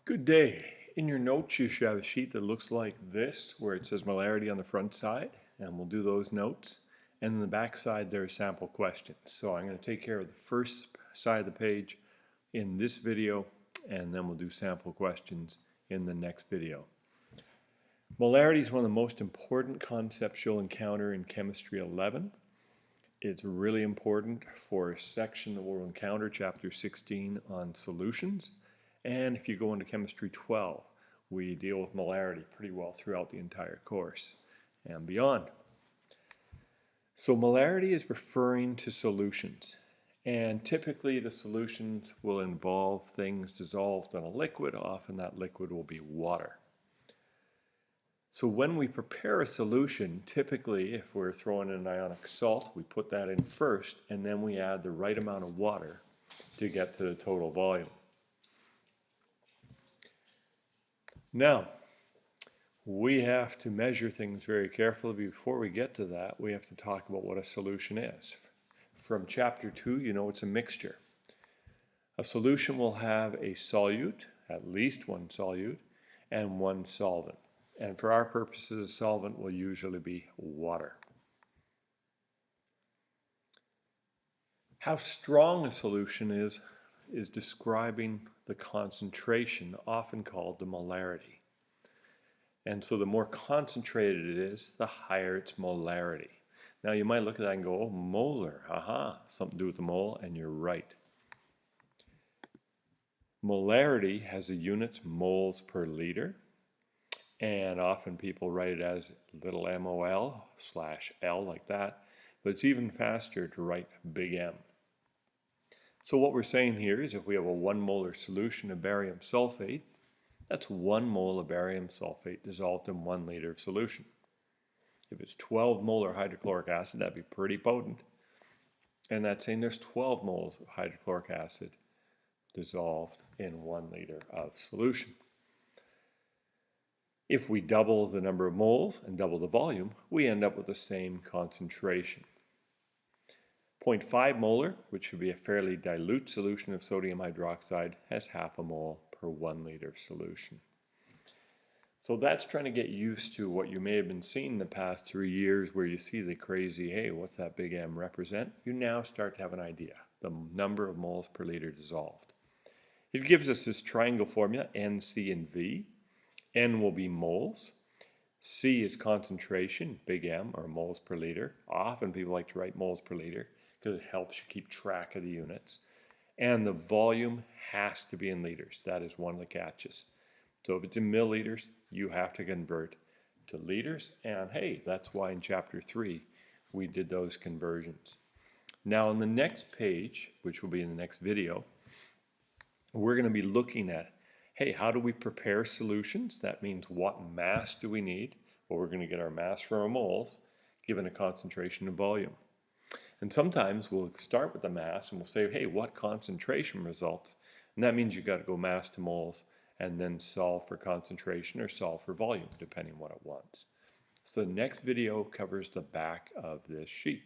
Good day. In your notes, you should have a sheet that looks like this, where it says Molarity on the front side, and we'll do those notes. And on the back side, there are sample questions. So I'm going to take care of the first side of the page in this video, and then we'll do sample questions in the next video. Molarity is one of the most important concepts you'll encounter in Chemistry 11. It's really important for a section that we'll encounter, Chapter 16, on solutions. And if you go into Chemistry 12, we deal with molarity pretty well throughout the entire course and beyond. So molarity is referring to solutions. And typically the solutions will involve things dissolved in a liquid. Often that liquid will be water. So when we prepare a solution, typically if we're throwing in an ionic salt, we put that in first and then we add the right amount of water to get to the total volume. Now, we have to measure things very carefully. Before we get to that, we have to talk about what a solution is. From chapter 2, you know it's a mixture. A solution will have a solute, at least one solute, and one solvent. And for our purposes, a solvent will usually be water. How strong a solution is describing the concentration, often called the molarity. And so the more concentrated it is, the higher its molarity. Now you might look at that and go, oh, molar, something to do with the mole, and you're right. Molarity has the units moles per liter, and often people write it as little mol/L like that, but it's even faster to write big M. So what we're saying here is if we have a 1 molar solution of barium sulfate, that's 1 mole of barium sulfate dissolved in 1 liter of solution. If it's 12 molar hydrochloric acid, that'd be pretty potent. And that's saying there's 12 moles of hydrochloric acid dissolved in 1 liter of solution. If we double the number of moles and double the volume, we end up with the same concentration. 0.5 molar, which would be a fairly dilute solution of sodium hydroxide, has half a mole per 1 liter of solution. So that's trying to get used to what you may have been seeing the past 3 years where you see the crazy, hey, what's that big M represent? You now start to have an idea, the number of moles per liter dissolved. It gives us this triangle formula, N, C, and V. N will be moles. C is concentration, big M, or moles per liter. Often people like to write moles per liter because it helps you keep track of the units. And the volume has to be in liters. That is one of the catches. So if it's in milliliters, you have to convert to liters. And hey, that's why in chapter 3, we did those conversions. Now on the next page, which will be in the next video, we're going to be looking at, hey, how do we prepare solutions? That means what mass do we need? Well, we're going to get our mass from our moles, given a concentration and volume. And sometimes we'll start with the mass and we'll say, hey, what concentration results? And that means you've got to go mass to moles and then solve for concentration or solve for volume, depending on what it wants. So the next video covers the back of this sheet.